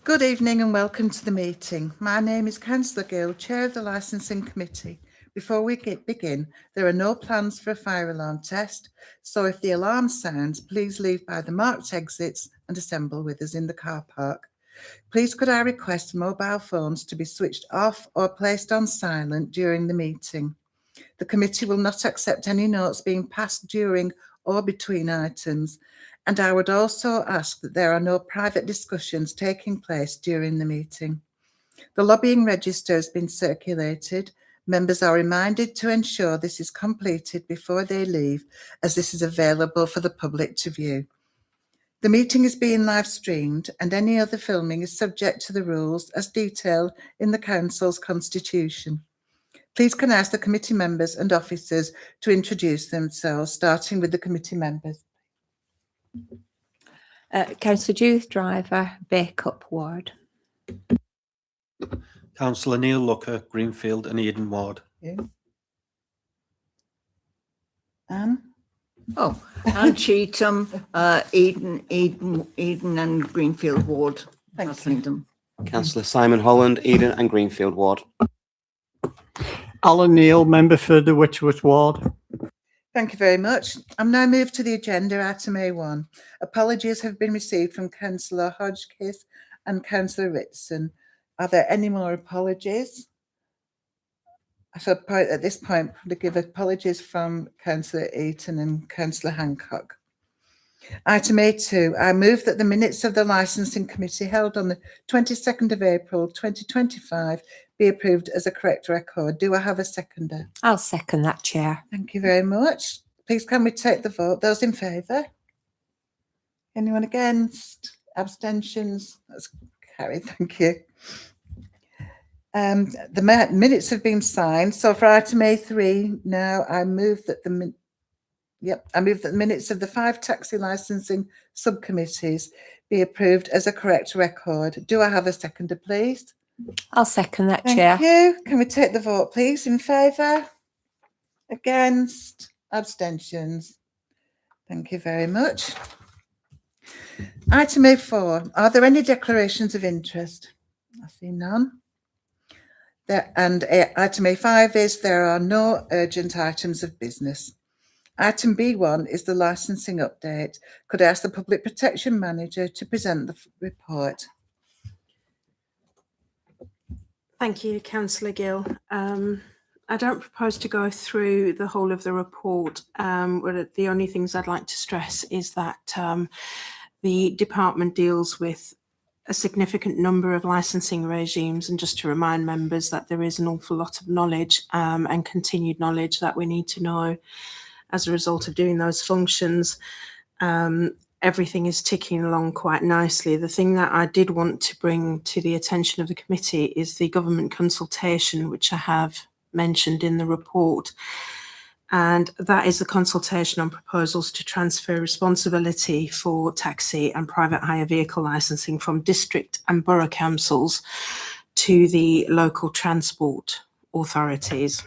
Good evening and welcome to the meeting. My name is Councillor Gill, Chair of the Licensing Committee. Before we begin, there are no plans for a fire alarm test, so if the alarm sounds, please leave by the marked exits and assemble with us in the car park. Please could I request mobile phones to be switched off or placed on silent during the meeting. The committee will not accept any notes being passed during or between items, and I would also ask that there are no private discussions taking place during the meeting. The lobbying register has been circulated. Members are reminded to ensure this is completed before they leave, as this is available for the public to view. The meeting is being live streamed, and any other filming is subject to the rules as detailed in the Council's constitution. Please can I ask the committee members and officers to introduce themselves, starting with the committee members. Councillor Judith Driver, Bacup Ward. Councillor Neil Looker, Greenfield and Eden Ward. Anne? Oh, Anne Cheetham, Eden and Greenfield Ward. Thank you. Councillor Simon Holland, Eden and Greenfield Ward. Alan Neil, member for the Whitworth Ward. Thank you very much. I'm now moved to the agenda, item A1. Apologies have been received from Councillor Hodgkiss and Councillor Ritson. Are there any more apologies? I shall at this point probably give apologies from Councillor Eaton and Councillor Hancock. Item A2, I move that the minutes of the Licensing Committee held on the 22nd of April 2025 be approved as a correct record. Do I have a seconder? I'll second that, Chair. Thank you very much. Please can we take the vote? Those in favour? Anyone against? Abstentions? That's carried, thank you. The minutes have been signed. So for item A3 now, I move that the minutes of the 5 taxi licensing subcommittees be approved as a correct record. Do I have a seconder, please? I'll second that, Thank Chair. you. Can we take the vote, please? In favour? Against? Abstentions? Thank you very much. Item A4. Are there any declarations of interest? I see none. Item A5 is there are no urgent items of business. Item B1 is the licensing update. Could I ask the Public Protection Manager to present the report? Thank you, Councillor Gill. I don't propose to go through the whole of the report. The only things I'd like to stress is that the department deals with a significant number of licensing regimes, and just to remind members that there is an awful lot of knowledge and continued knowledge that we need to know as a result of doing those functions. Everything is ticking along quite nicely. The thing that I did want to bring to the attention of the committee is the government consultation, which I have mentioned in the report. And that is the consultation on proposals to transfer responsibility for taxi and private hire vehicle licensing from district and borough councils to the local transport authorities.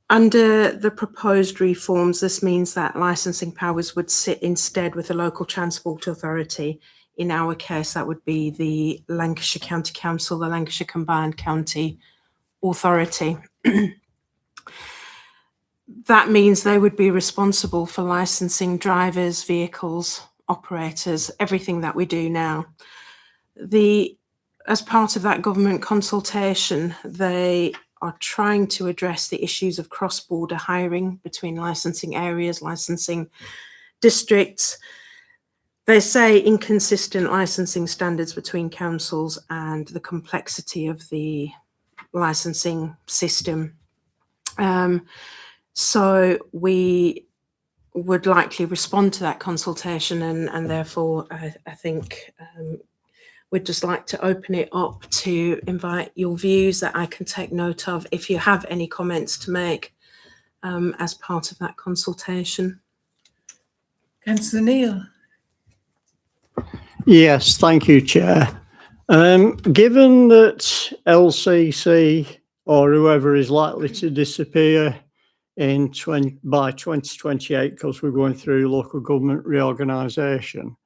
Under the proposed reforms, this means that licensing powers would sit instead with the local transport authority. In our case, that would be the Lancashire County Council, the Lancashire Combined County Authority. That means they would be responsible for licensing drivers, vehicles, operators, everything that we do now. As part of that government consultation, they are trying to address the issues of cross-border hiring between licensing areas, licensing districts. They say inconsistent licensing standards between councils and the complexity of the licensing system. So we would likely respond to that consultation, and therefore I think we'd just like to open it up to invite your views that I can take note of if you have any comments to make as part of that consultation. Councillor Neil. Yes, thank you, Chair. Given that LCC or whoever is likely to disappear by 2028 because we're going through local government reorganisation,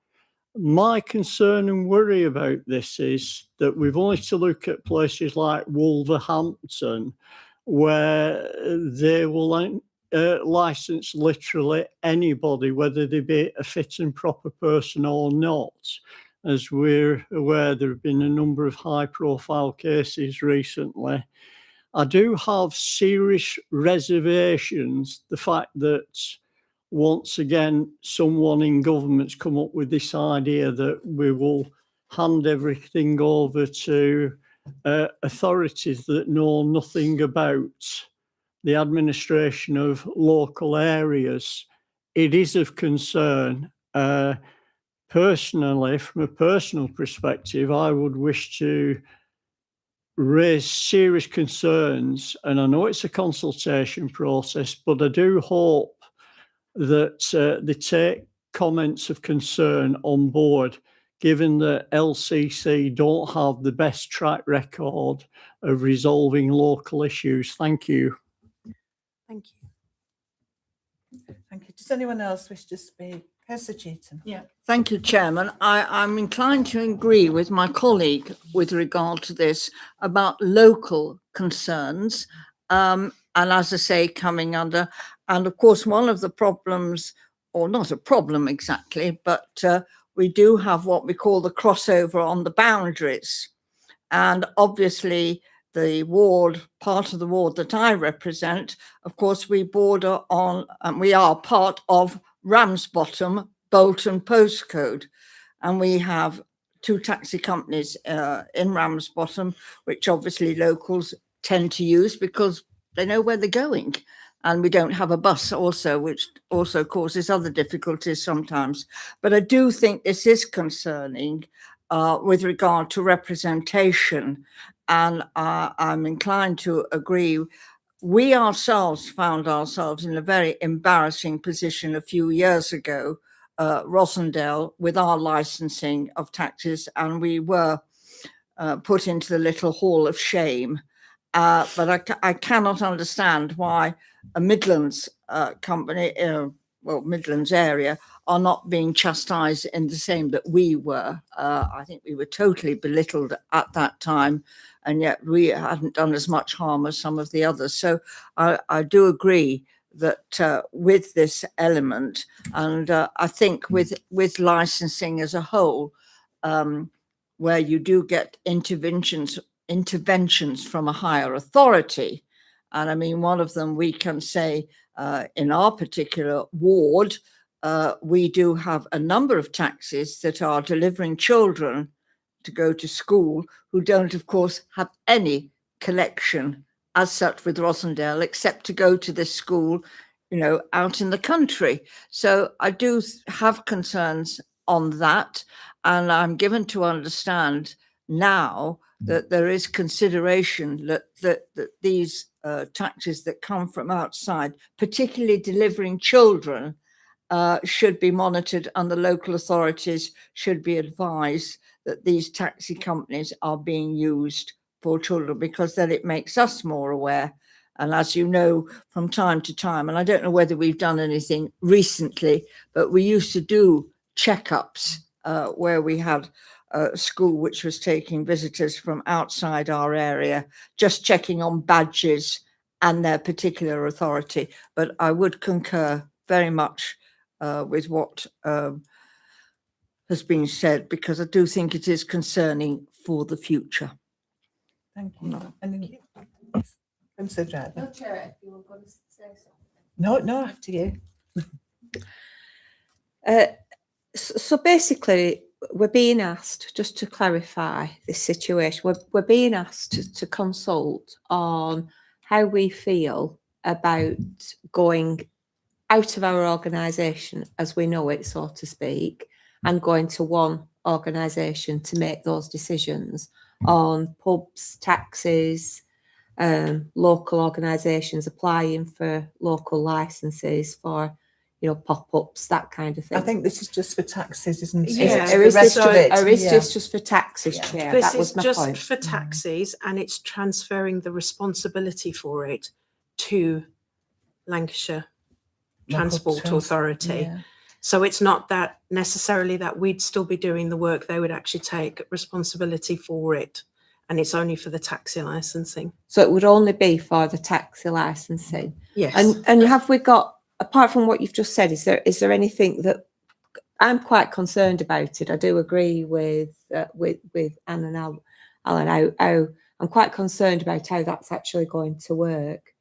My concern and worry about this is that we've only to look at places like Wolverhampton, where they will license literally anybody, whether they be a fit and proper person or not. As we're aware, there have been a number of high-profile cases recently. I do have serious reservations, the fact that once again, someone in government's come up with this idea that we will hand everything over to authorities that know nothing about the administration of local areas. It is of concern. Personally, from a personal perspective, I would wish to raise serious concerns, and I know it's a consultation process, but I do hope that they take comments of concern on board, given that LCC don't have the best track record of resolving local issues. Thank you. Thank you. Thank you. Does anyone else wish to speak? Councillor Cheetham. Yeah, thank you, Chairman. I'm inclined to agree with my colleague with regard to this about local concerns. And as I say, coming under, and of course, one of the problems, or not a problem exactly, but we do have what we call the crossover on the boundaries. And obviously, the ward, part of the ward that I represent, of course, we border on, and we are part of Ramsbottom, Bolton postcode. And we have 2 taxi companies in Ramsbottom, which obviously locals tend to use because they know where they're going. And we don't have a bus also, which also causes other difficulties sometimes. But I do think this is concerning with regard to representation. And I'm inclined to agree. We ourselves found ourselves in a very embarrassing position a few years ago, Rossendale, with our licensing of taxis, and we were put into the little hall of shame. But I cannot understand why a Midlands company, Midlands area, are not being chastised in the same that we were. I think we were totally belittled at that time, and yet we hadn't done as much harm as some of the others. So I do agree that with this element, and I think with licensing as a whole, where you do get interventions from a higher authority. And I mean, one of them we can say in our particular ward, we do have a number of taxis that are delivering children to go to school who don't, of course, have any connection as such with Rossendale, except to go to this school, out in the country. So I do have concerns on that. And I'm given to understand now that there is consideration that these taxis that come from outside, particularly delivering children, should be monitored, and the local authorities should be advised that these taxi companies are being used for children, because then it makes us more aware. And as you know, from time to time, and I don't know whether we've done anything recently, but we used to do checkups where we had a school which was taking visitors from outside our area, just checking on badges and their particular authority. But I would concur very much with what has been said, because I do think it is concerning for the future. Thank you. No. And yes, Councillor Driver. Chair, if you were going to say No, something. after you. So basically, we're being asked, just to clarify this situation, we're being asked to consult on how we feel about going out of our organisation as we know it, so to speak, and going to one organisation to make those decisions on pubs, taxis, local organisations applying for local licences for, pop-ups, that kind of thing. I think this is just for taxis, isn't it? Yeah. The rest of it. Or is yeah. this just for taxis, Yeah. Chair? This That was is my just point. for taxis, and it's transferring the responsibility for it to Lancashire Local Transport Authority. Yeah. So it's not that necessarily that we'd still be doing the work, they would actually take responsibility for it. And it's only for the taxi licensing. So it would only be for the taxi licensing. Yes. And have we got, apart from what you've just said, is there anything that I'm quite concerned about it? I do agree with Anne and Alan. I'm quite concerned about how that's actually going to work.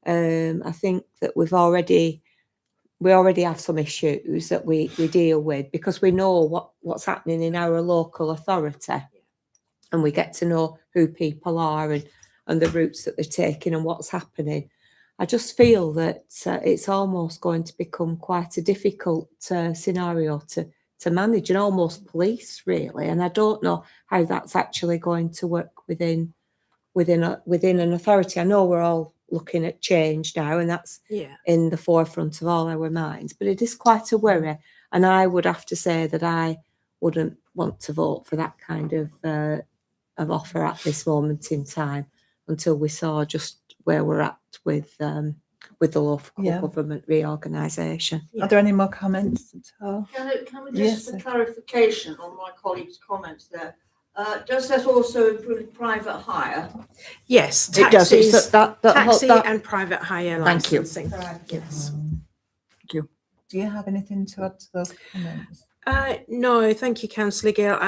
I think that we already have some issues that we deal with because we know what's happening in our local authority, and we get to know who people are and the routes that they're taking and what's happening. I just feel that it's almost going to become quite a difficult scenario to manage, and almost police really. And I don't know how that's actually going to work within an authority. I know we're all looking at change now, and that's in the forefront of all our minds. But it is quite a worry, and I would have to say that I wouldn't want to vote for that kind of offer at this moment in time until we saw just where we're at with the local government reorganisation. Are there any more comments at all? Can we Yes, just, for sir. clarification on my colleague's comments there, does that also include private hire? Yes, It does. taxis, It's that taxi that- and private hire Thank you. licensing. Yes. Thank you. Do you have anything to add to those comments? No, thank you, Councillor Gill.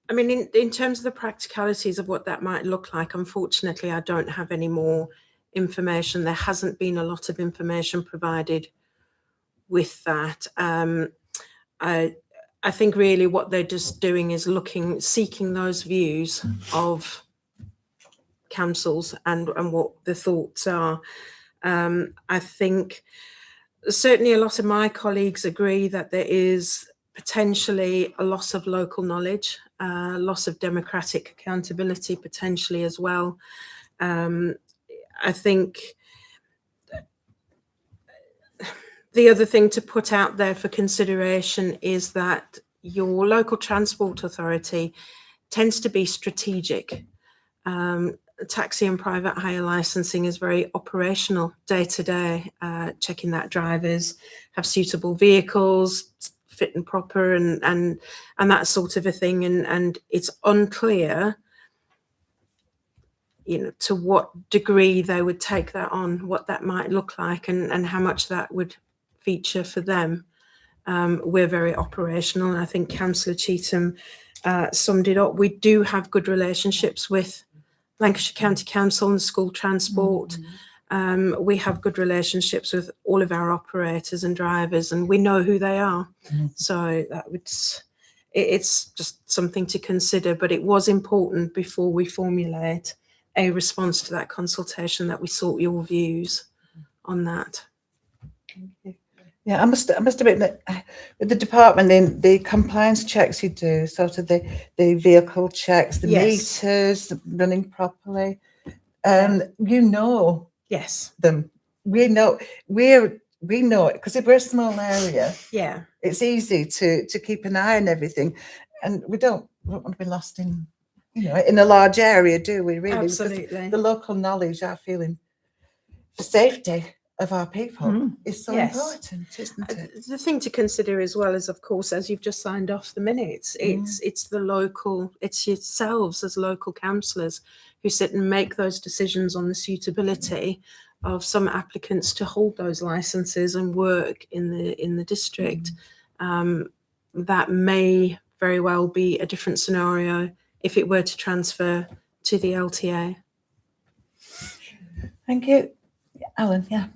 I mean, in terms of the practicalities of what that might look like, unfortunately, I don't have any more information. There hasn't been a lot of information provided with that. I think really what they're just doing is seeking those views of councils and what the thoughts are. I think certainly a lot of my colleagues agree that there is potentially a loss of local knowledge, loss of democratic accountability potentially as well. I think the other thing to put out there for consideration is that your local transport authority tends to be strategic. Taxi and private hire licensing is very operational day to day, checking that drivers have suitable vehicles, fit and proper, and that sort of a thing. And it's unclear, to what degree they would take that on, what that might look like, and how much that would feature for them. We're very operational, and I think Councillor Cheetham summed it up. We do have good relationships with Lancashire County Council and school transport. We have good relationships with all of our operators and drivers, and we know who they are. So it's just something to consider, but it was important before we formulate a response to that consultation that we sought your views on that. Yeah, I must admit that with the department, the compliance checks you do, sort of the vehicle checks, the Yes. meters running properly, Yes. them. We know it because if we're a small area, Yeah. it's easy to keep an eye on everything, and we don't want to be lost in a large area, do we? Really, because Absolutely. the local knowledge, our feeling, the safety of our people is so Yes. important, isn't it? The thing to consider as well is, of course, as you've just signed off the minutes, it's yourselves as local councillors who sit and make those decisions on the suitability of some applicants to hold those licenses and work in the district. That may very well be a different scenario if it were to transfer to the LTA. Thank you, Alan. Yeah.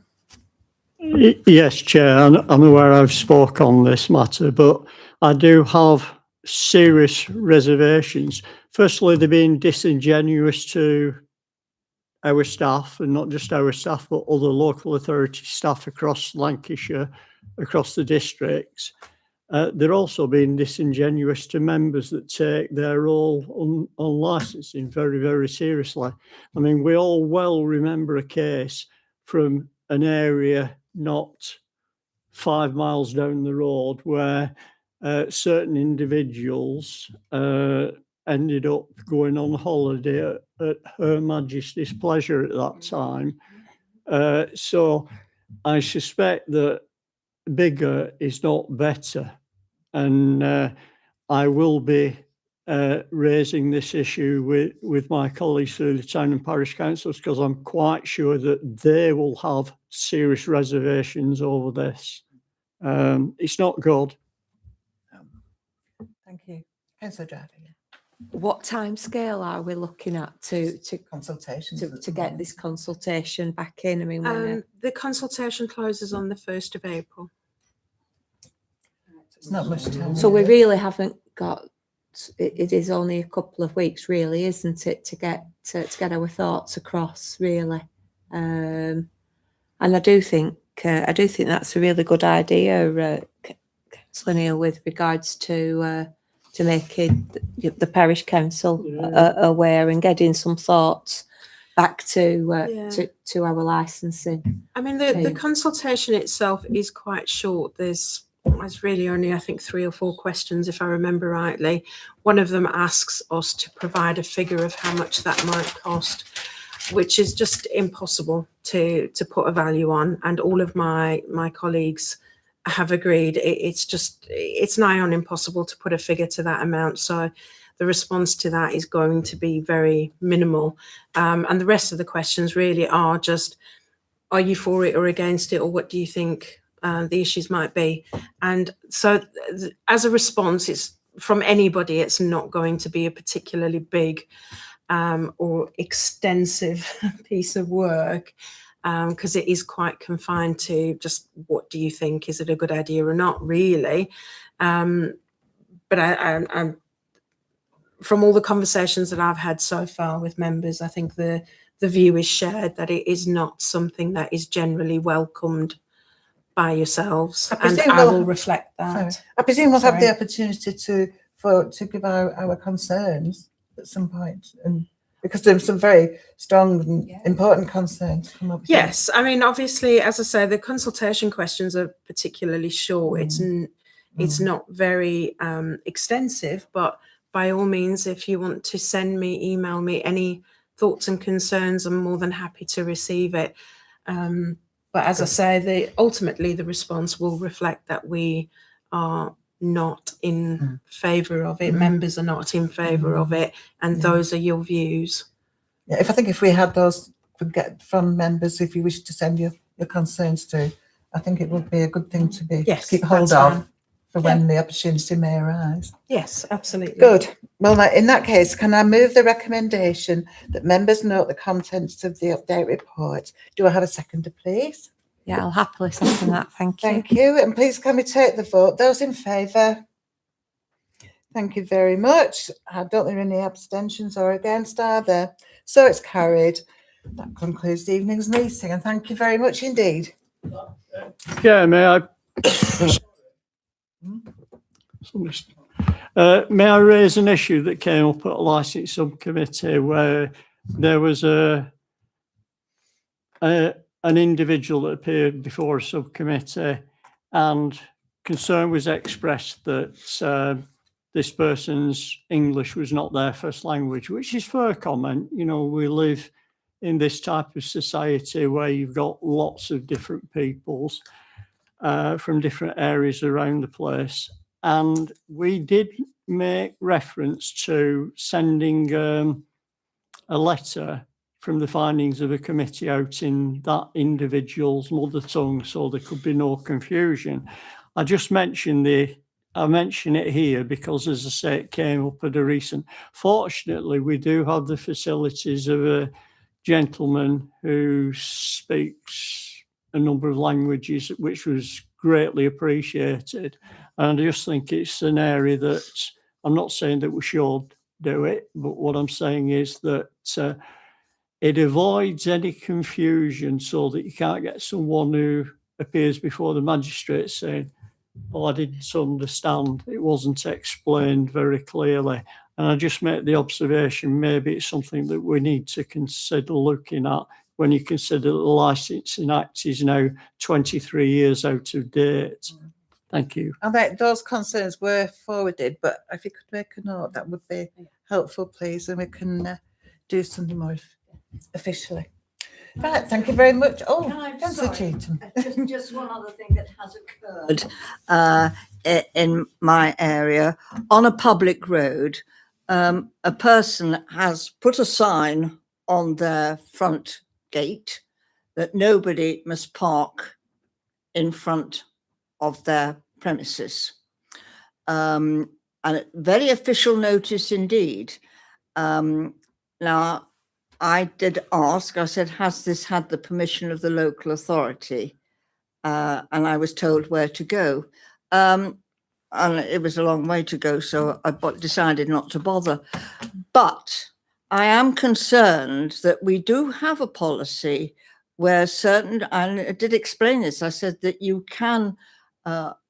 Yes, Chair, I'm aware I've spoke on this matter, but I do have serious reservations. Firstly, they're being disingenuous to our staff, and not just our staff, but other local authority staff across Lancashire, across the districts. They're also being disingenuous to members that take their role on licensing very, very seriously. I mean, we all well remember a case from an area not 5 miles down the road where certain individuals ended up going on holiday at Her Majesty's pleasure at that time. So I suspect that bigger is not better. And I will be raising this issue with my colleagues through the town and parish councils, because I'm quite sure that they will have serious reservations over this. It's not good. Thank you. Councillor Driver, yeah. What time scale are we looking at to Consultations. at to the get moment. this consultation back in? I mean, when The consultation closes on the 1st of April. It's not much time. so we is it? really haven't got. It is only a couple of weeks, really, isn't it, to get our thoughts across, really. And I do think that's a really good idea, Councillor Neil, with regards to making the parish council aware and getting some thoughts back to our licensing. I mean, the team. consultation itself is quite short. There's really only, I think, 3 or 4 questions, if I remember rightly. One of them asks us to provide a figure of how much that might cost, which is just impossible to put a value on. And all of my colleagues have agreed it's nigh on impossible to put a figure to that amount. So the response to that is going to be very minimal. And the rest of the questions really are just, are you for it or against it, or what do you think the issues might be? And so as a response, it's from anybody, it's not going to be a particularly big or extensive piece of work, because it is quite confined to just, what do you think? Is it a good idea or not, really? But I'm from all the conversations that I've had so far with members, I think the view is shared that it is not something that is generally welcomed by yourselves, I and presume I we'll- will reflect that. Sorry. I presume we'll have the Sorry. opportunity to give our concerns at some point, and because there's some very strong and important concerns come up. Yes, I mean, obviously, as I say, the consultation questions are particularly short. It's not very extensive, but by all means, if you want to send me, email me any thoughts and concerns, I'm more than happy to receive it. But as I say, ultimately the response will reflect that we are not in favour of it. Members are not in favour of it, and those are your views. Yeah, I think if we had those from members, if you wish to send your concerns to, I think it would be a good thing to be Yes, keep hold that's of fine. for when the opportunity may arise. Yes, absolutely. Good. Well, in that case, can I move the recommendation that members note the contents of the update report? Do I have a seconder, please? Yeah, I'll happily second that. Thank you. Thank you. And please can we take the vote? Those in favour? Thank you very much. I don't think there are any abstentions or against, are there? So it's carried. That concludes the evening's meeting, and thank you very much indeed. Yeah, may I? May I raise an issue that came up at a licence subcommittee where there was an individual that appeared before a subcommittee, and concern was expressed that this person's English was not their first language, which is fair comment. You know, we live in this type of society where you've got lots of different peoples from different areas around the place. And we did make reference to sending a letter from the findings of a committee out in that individual's mother tongue, so there could be no confusion. I just mentioned I mention it here because, as I say, it came up at a recent. Fortunately, we do have the facilities of a gentleman who speaks a number of languages, which was greatly appreciated. And I just think it's an area that, I'm not saying that we should do it, but what I'm saying is that it avoids any confusion, so that you can't get someone who appears before the magistrate saying, "Oh, I didn't understand. It wasn't explained very clearly." And I just make the observation, maybe it's something that we need to consider looking at when you consider that the Licensing Act is now 23 years out of date. Thank you. And those concerns were forwarded, but if you could make a note, that would be helpful, please, and we can do something more officially. Right, thank you very much. Oh, Can I- Councillor sorry, Cheetham. just one other thing that has occurred in my area. On a public road, a person has put a sign on their front gate that nobody must park in front of their premises. And a very official notice indeed. Now, I did ask, I said, has this had the permission of the local authority? And I was told where to go. And it was a long way to go, so I decided not to bother. But I am concerned that we do have a policy where certain, and I did explain this, I said that you can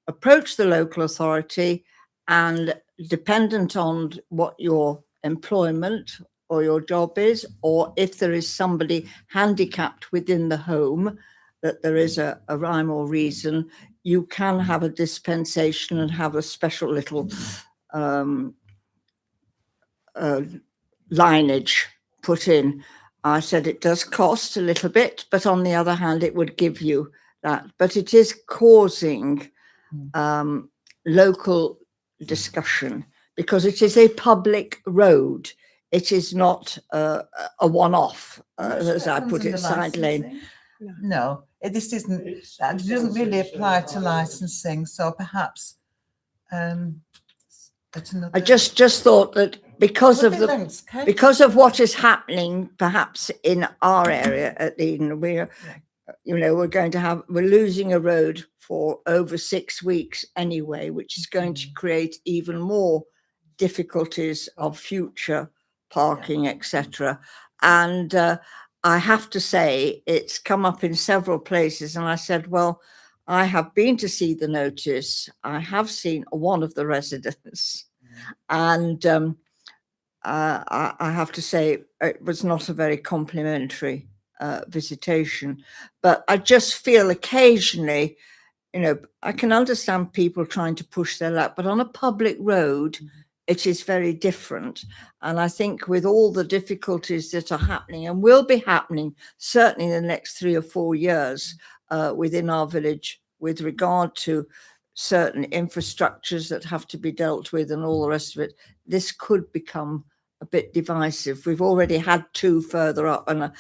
approach the local authority and dependent on what your employment or your job is, or if there is somebody handicapped within the home, that there is a rhyme or reason, you can have a dispensation and have a special little lineage put in. I said it does cost a little bit, but on the other hand, it would give you that. But it is causing local discussion because it is a public road. It is not a one-off, as I put it, side lane. No, this isn't, that doesn't really apply to licensing, so perhaps at another. I just thought that because of Lovely, the thanks, Kate. because of what is happening, perhaps in our area at Eden, we're losing a road for over 6 weeks anyway, which is going to create even more difficulties of future parking, etc. And I have to say, it's come up in several places, and I said, well, I have been to see the notice. I have seen one of the residents, and I have to say it was not a very complimentary visitation. But I just feel occasionally, I can understand people trying to push their luck, but on a public road, it is very different. And I think with all the difficulties that are happening and will be happening, certainly in the next 3 or 4 years within our village, with regard to certain infrastructures that have to be dealt with and all the rest of it, this could become a bit divisive. We've already had 2 further up and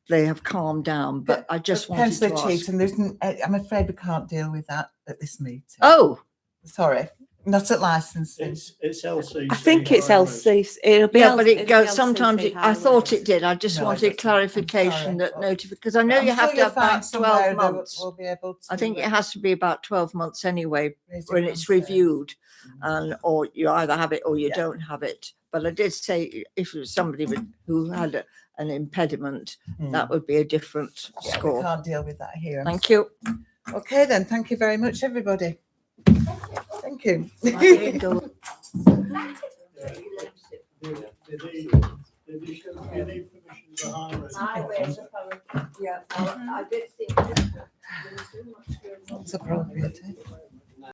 they have calmed down, but I just wanted Councillor to ask. Cheetham, I'm afraid we can't deal with that at this meeting. Oh, Sorry, not at licensing. It's LCC. I think it's highways. LC. It'll be yeah, but it'll it be goes, LCC sometimes I thought it highways. did. I just No, it wanted doesn't. I'm clarification sorry. that because I know I'm you have sure to you'll have find about somewhere 12 that months. We'll be able to, I think it has to be about 12 months anyway raise when your it's concerns. reviewed, and or you either have it or you Yeah. don't have it. But I did say if it was somebody who had an impediment, that would be a different Yeah, we score. can't deal with that here. Thank you. Okay then, thank you very much, everybody. Thank you. Yeah, I did think It's appropriate. Eh?